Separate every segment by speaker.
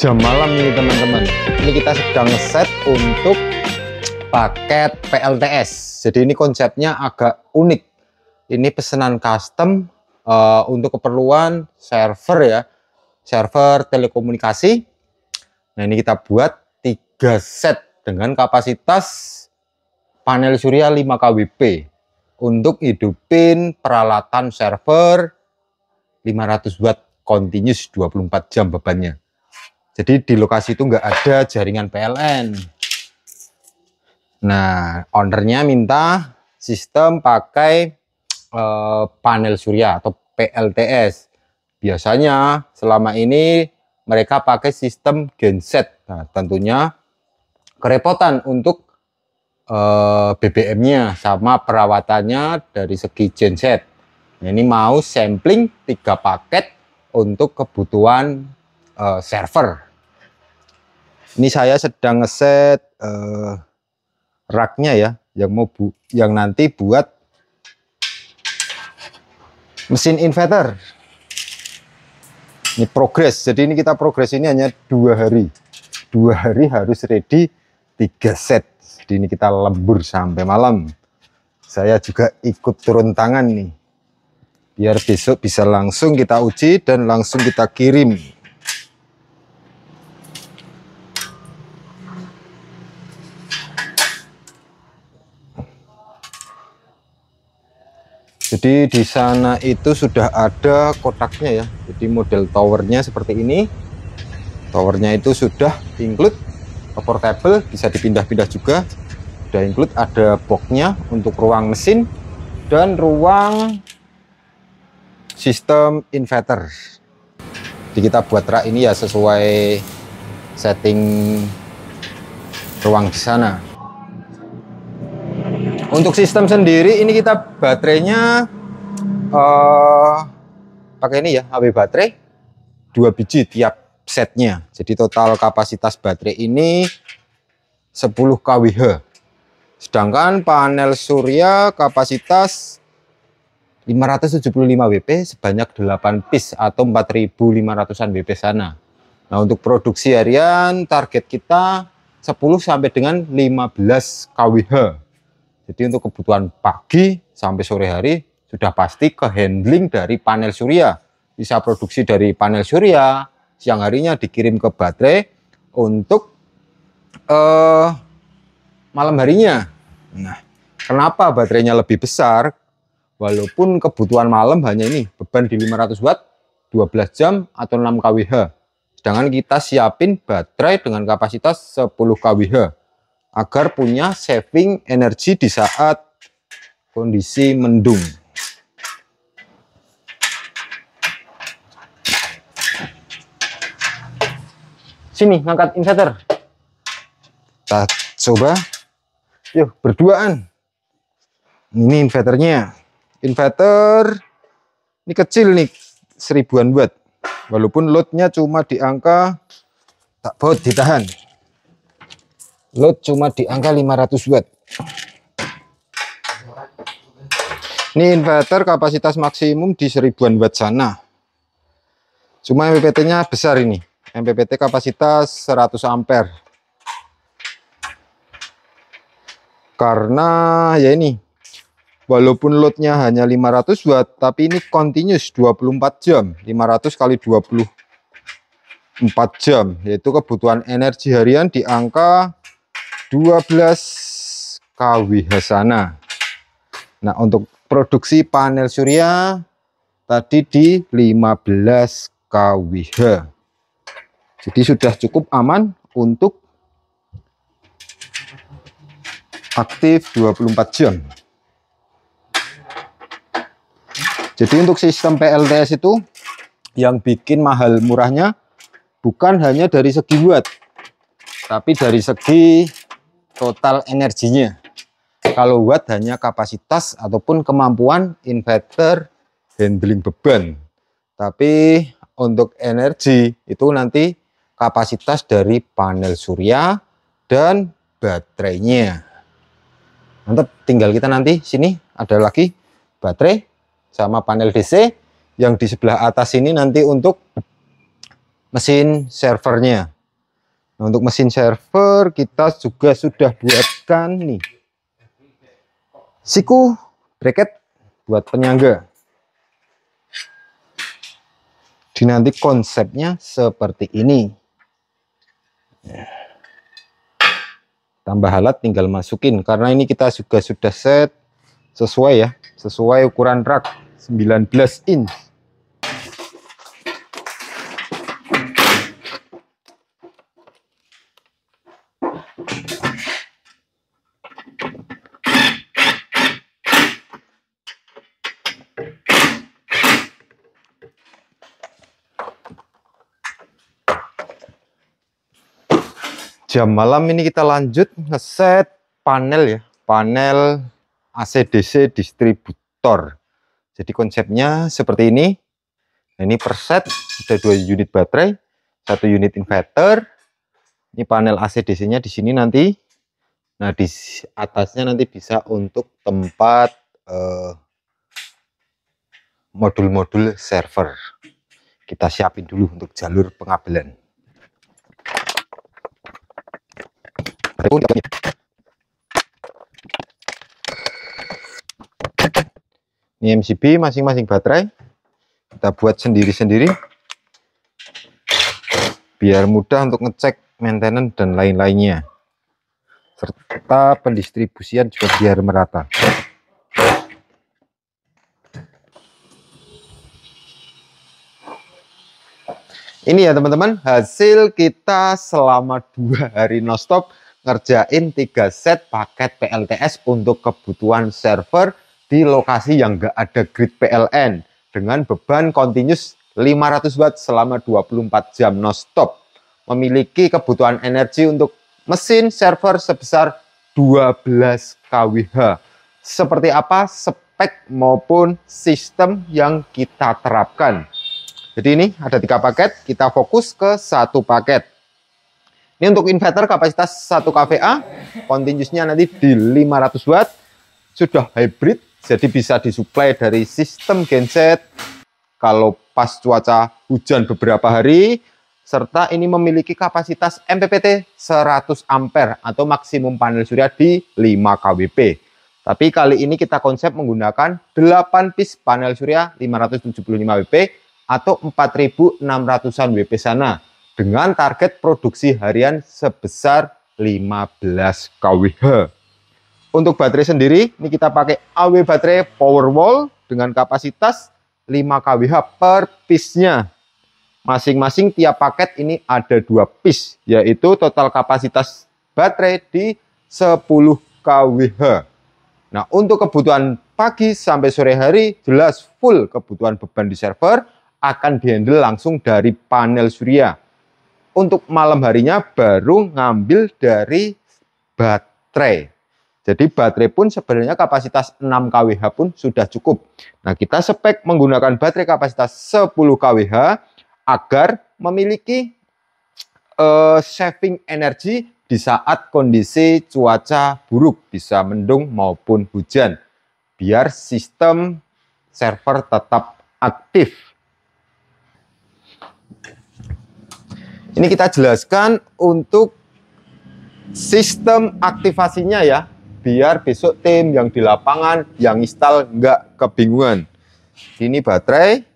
Speaker 1: jam malam nih teman-teman. Ini kita sedang set untuk paket PLTS. Jadi ini konsepnya agak unik. Ini pesanan custom untuk keperluan server ya, server telekomunikasi. Nah ini kita buat 3 set dengan kapasitas panel surya 5 kWp untuk hidupin peralatan server 500 watt continuous 24 jam bebannya. Jadi di lokasi itu nggak ada jaringan PLN. Nah, ownernya minta sistem pakai panel surya atau PLTS. Biasanya selama ini mereka pakai sistem genset. Nah, tentunya kerepotan untuk BBM-nya sama perawatannya dari segi genset. Nah, ini mau sampling 3 paket untuk kebutuhan server. Ini saya sedang ngeset raknya ya, yang nanti buat mesin inverter. Ini progres. Jadi ini kita progres ini hanya 2 hari. 2 hari harus ready 3 set. Jadi ini kita lembur sampai malam. Saya juga ikut turun tangan nih. Biar besok bisa langsung kita uji dan langsung kita kirim. Jadi di sana itu sudah ada kotaknya ya. Jadi model towernya seperti ini. Towernya itu sudah include portable, bisa dipindah-pindah juga. Sudah include ada boxnya untuk ruang mesin dan ruang sistem inverter. Jadi kita buat rak ini ya sesuai setting ruang di sana. Untuk sistem sendiri ini kita baterainya pakai ini ya, HW baterai 2 biji tiap setnya. Jadi total kapasitas baterai ini 10 kWh. Sedangkan panel surya kapasitas 575 WP sebanyak 8 piece atau 4.500an WP sana. Nah untuk produksi harian target kita 10 sampai dengan 15 kWh. Jadi untuk kebutuhan pagi sampai sore hari sudah pasti ke handling dari panel surya. Bisa produksi dari panel surya, siang harinya dikirim ke baterai untuk malam harinya. Nah, kenapa baterainya lebih besar? Walaupun kebutuhan malam hanya ini, beban di 500 watt, 12 jam atau 6 kWh. Sedangkan kita siapin baterai dengan kapasitas 10 kWh. Agar punya saving energi di saat kondisi mendung. Sini ngangkat inverter. Kita coba. Yuk berduaan. Ini inverternya. Inverter ini kecil nih, 1000-an watt. Walaupun loadnya cuma di angka tak baut ditahan. Load cuma di angka 500 watt. Ini inverter kapasitas maksimum di 1000-an watt sana. Cuma MPPT-nya besar ini. MPPT kapasitas 100 ampere. Karena ya ini, walaupun loadnya hanya 500 watt, tapi ini continuous 24 jam. 500 kali 24 jam. Yaitu kebutuhan energi harian di angka 12 kWh sana. Nah untuk produksi panel surya tadi di 15 kWh. Jadi sudah cukup aman untuk aktif 24 jam. Jadi untuk sistem PLTS itu yang bikin mahal murahnya bukan hanya dari segi watt, tapi dari segi total energinya. Kalau watt hanya kapasitas ataupun kemampuan inverter handling beban. Tapi untuk energi itu nanti kapasitas dari panel surya dan baterainya. Mantap, tinggal kita nanti sini ada lagi baterai sama panel DC. Yang di sebelah atas ini nanti untuk mesin servernya. Nah, untuk mesin server kita juga sudah buatkan nih siku bracket buat penyangga. Jadi nanti konsepnya seperti ini. Tambah alat tinggal masukin, karena ini kita juga sudah set sesuai ya, sesuai ukuran rak 19 inch. Jam malam ini kita lanjut ngeset panel ya, panel AC/DC distributor. Jadi konsepnya seperti ini. Nah, ini per set ada 2 unit baterai, 1 unit inverter. Ini panel AC/DC-nya di sini nanti. Nah, di atasnya nanti bisa untuk tempat modul-modul server. Kita siapin dulu untuk jalur pengabelan. Ini MCB masing-masing baterai kita buat sendiri-sendiri biar mudah untuk ngecek maintenance dan lain-lainnya, serta pendistribusian juga biar merata. Ini ya teman-teman, hasil kita selama 2 hari nonstop ngerjain 3 set paket PLTS untuk kebutuhan server di lokasi yang nggak ada grid PLN dengan beban continuous 500 watt selama 24 jam nonstop. Memiliki kebutuhan energi untuk mesin server sebesar 12 kWh. Seperti apa spek maupun sistem yang kita terapkan. Jadi ini ada 3 paket, kita fokus ke 1 paket. Ini untuk inverter kapasitas 1 kVA, continuousnya nanti di 500 watt, sudah hybrid, jadi bisa disuplai dari sistem genset kalau pas cuaca hujan beberapa hari, serta ini memiliki kapasitas MPPT 100 ampere atau maksimum panel surya di 5 kWp. Tapi kali ini kita konsep menggunakan 8 piece panel surya 575 WP atau 4.600-an WP sana, dengan target produksi harian sebesar 15 kWh. Untuk baterai sendiri, ini kita pakai AW baterai Powerwall dengan kapasitas 5 kWh per piece-nya. Masing-masing tiap paket ini ada 2 piece, yaitu total kapasitas baterai di 10 kWh. Nah, untuk kebutuhan pagi sampai sore hari, jelas full kebutuhan beban di server akan dihandle langsung dari panel surya. Untuk malam harinya baru ngambil dari baterai. Jadi baterai pun sebenarnya kapasitas 6 kWh pun sudah cukup. Nah, kita spek menggunakan baterai kapasitas 10 kWh agar memiliki saving energi di saat kondisi cuaca buruk, bisa mendung maupun hujan, biar sistem server tetap aktif. Ini kita jelaskan untuk sistem aktivasinya ya, biar besok tim yang di lapangan yang install nggak kebingungan. Ini baterai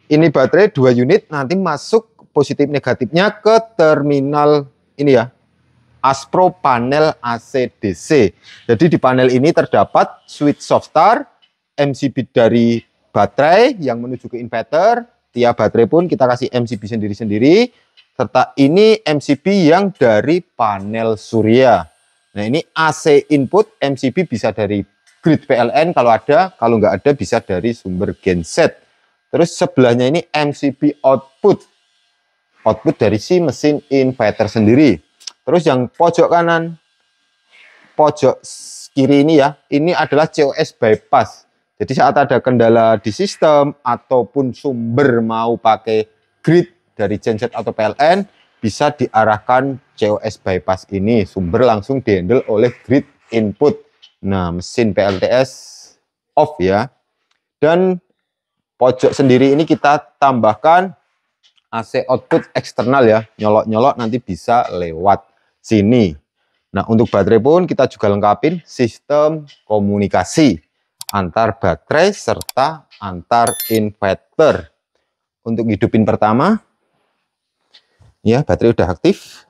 Speaker 1: 2 unit nanti masuk positif negatifnya ke terminal ini ya, Aspro panel AC/DC. Jadi di panel ini terdapat switch soft start, MCB dari baterai yang menuju ke inverter. Tiap baterai pun kita kasih MCB sendiri-sendiri, serta ini MCB yang dari panel surya. Nah, ini AC input, MCB bisa dari grid PLN kalau ada, kalau nggak ada bisa dari sumber genset. Terus sebelahnya ini MCB output dari si mesin inverter sendiri. Terus yang pojok kanan, pojok kiri ini ya, ini adalah COS bypass. Jadi saat ada kendala di sistem ataupun sumber mau pakai grid dari genset atau PLN, bisa diarahkan COS bypass ini, sumber langsung dihandle oleh grid input. Nah, mesin PLTS off ya. Dan pojok sendiri ini kita tambahkan AC output eksternal ya, nyolok-nyolok nanti bisa lewat sini. Nah, untuk baterai pun kita juga lengkapin sistem komunikasi antar baterai serta antar inverter. Untuk hidupin pertama, ya baterai udah aktif.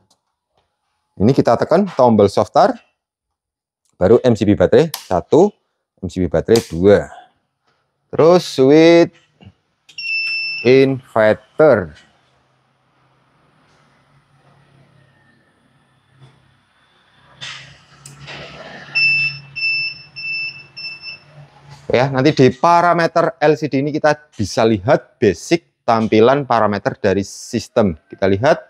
Speaker 1: Ini kita tekan tombol soft start, baru MCB baterai 1, MCB baterai 2. Terus switch inverter. Ya, nanti di parameter LCD ini kita bisa lihat basic tampilan parameter dari sistem. Kita lihat,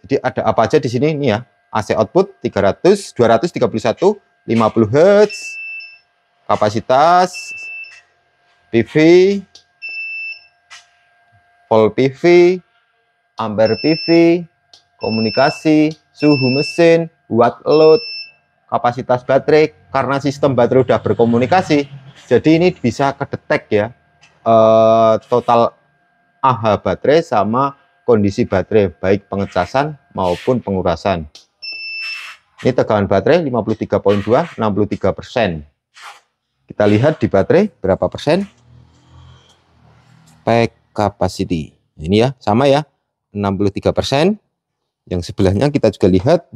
Speaker 1: jadi ada apa aja di sini ini ya. AC output 231 50 Hz, kapasitas, PV, volt PV, ampere PV, komunikasi, suhu mesin, watt load, kapasitas baterai. Karena sistem baterai udah berkomunikasi, jadi ini bisa kedetek ya total AH baterai sama kondisi baterai, baik pengecasan maupun pengurasan. Ini tegangan baterai 53.2, 63%. Kita lihat di baterai berapa persen. Pack capacity. Ini ya, sama ya, 63%. Yang sebelahnya kita juga lihat.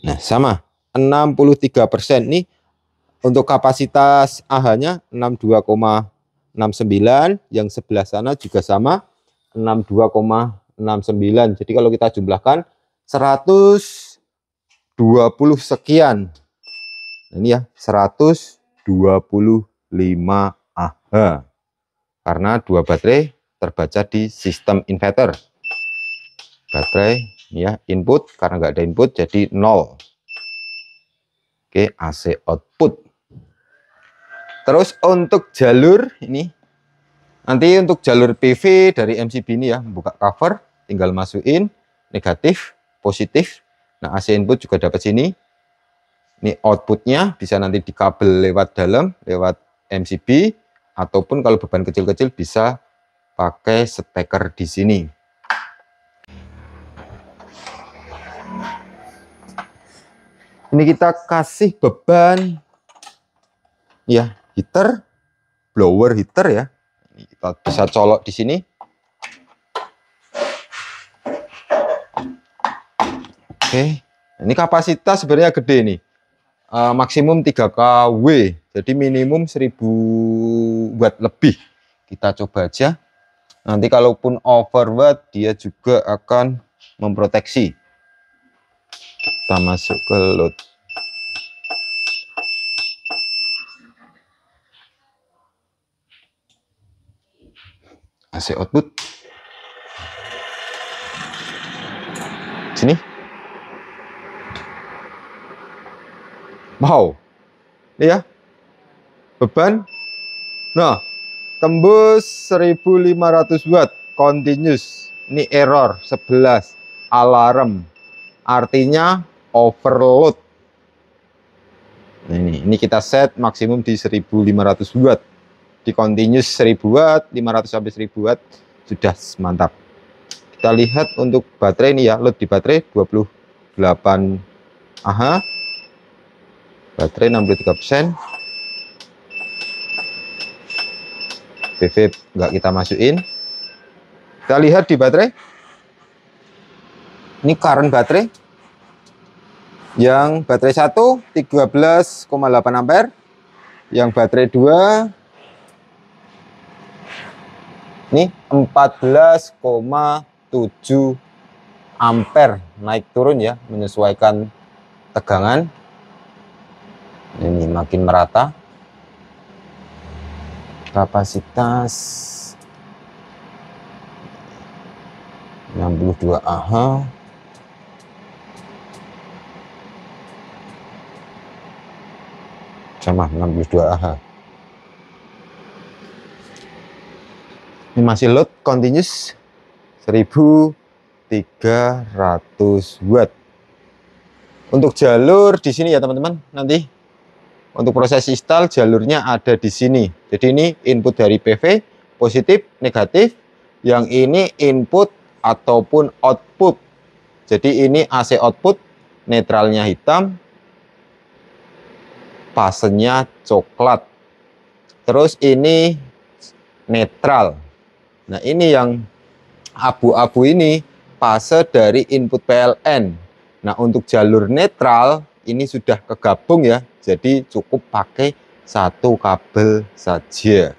Speaker 1: Nah, sama. 63% nih untuk kapasitas AH-nya 62,69, yang sebelah sana juga sama 62,69. Jadi kalau kita jumlahkan 120 sekian. Ini ya 125 Ah. Karena dua baterai terbaca di sistem inverter. Baterai ini ya input, karena nggak ada input jadi 0. Oke, AC output. Terus untuk jalur ini, nanti untuk jalur PV dari MCB ini ya, buka cover, tinggal masukin negatif, positif. Nah, AC input juga dapat sini. Ini outputnya bisa nanti dikabel lewat dalam, lewat MCB, ataupun kalau beban kecil-kecil bisa pakai steker di sini. Ini kita kasih beban ya, heater, blower heater ya. Ini kita bisa colok di sini. Oke, ini kapasitas sebenarnya gede nih. Maksimum 3 kW, jadi minimum 1000 watt lebih. Kita coba aja. Nanti kalaupun overwatt dia juga akan memproteksi. Kita masuk ke load. AC output. Sini. Wow. Ini ya. Beban. Nah, tembus 1500 watt continuous. Ini error 11, alarm. Artinya overload. Nah, ini kita set maksimum di 1500 watt. Di continuous 1000 watt, 500 sampai 1000 watt sudah mantap. Kita lihat untuk baterai ini ya, load di baterai 28 Ah. Baterai 63%. PV nggak kita masukin. Kita lihat di baterai. Ini current baterai. Yang baterai 1 13,8 ampere. Yang baterai 2 ini 14,7 ampere. Naik turun ya, menyesuaikan tegangan. Ini makin merata. Kapasitas 62 Ah. Sama 62 Ah. Ini masih load continuous 1300 watt. Untuk jalur di sini ya teman-teman, nanti untuk proses install jalurnya ada di sini. Jadi ini input dari PV, positif, negatif. Yang ini input ataupun output. Jadi ini AC output, netralnya hitam, fasenya coklat. Terus ini netral. Nah, ini yang abu-abu ini fase dari input PLN. Nah, untuk jalur netral ini sudah kegabung ya. Jadi cukup pakai satu kabel saja.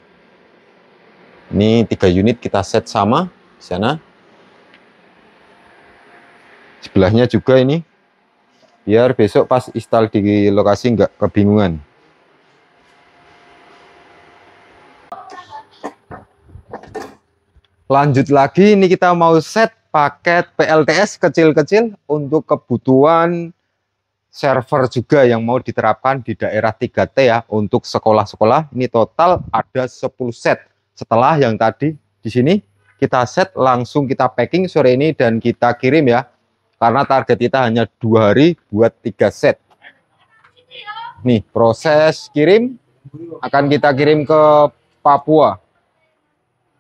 Speaker 1: Ini 3 unit kita set sama di sana. Sebelahnya juga ini. Biar besok pas install di lokasi nggak kebingungan. Lanjut lagi, ini kita mau set paket PLTS kecil-kecil untuk kebutuhan server juga yang mau diterapkan di daerah 3T ya, untuk sekolah-sekolah. Ini total ada 10 set. Setelah yang tadi di sini kita set, langsung kita packing sore ini dan kita kirim ya. Karena target kita hanya 2 hari buat 3 set. Nih, proses kirim akan kita kirim ke Papua.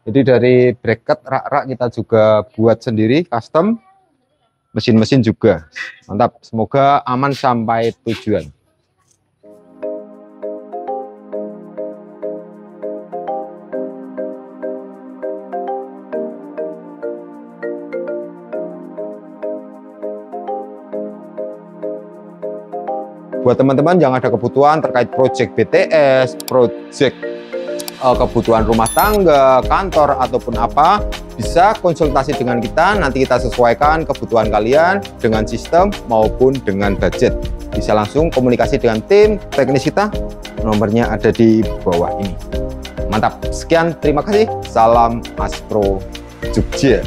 Speaker 1: Jadi dari bracket rak-rak kita juga buat sendiri, custom. Mesin-mesin juga. Mantap, semoga aman sampai tujuan. Buat teman-teman yang ada kebutuhan terkait project BTS, project kebutuhan rumah tangga, kantor, ataupun apa, bisa konsultasi dengan kita. Nanti kita sesuaikan kebutuhan kalian dengan sistem maupun dengan budget. Bisa langsung komunikasi dengan tim teknis kita. Nomornya ada di bawah ini. Mantap, sekian, terima kasih. Salam Aspro Jogja.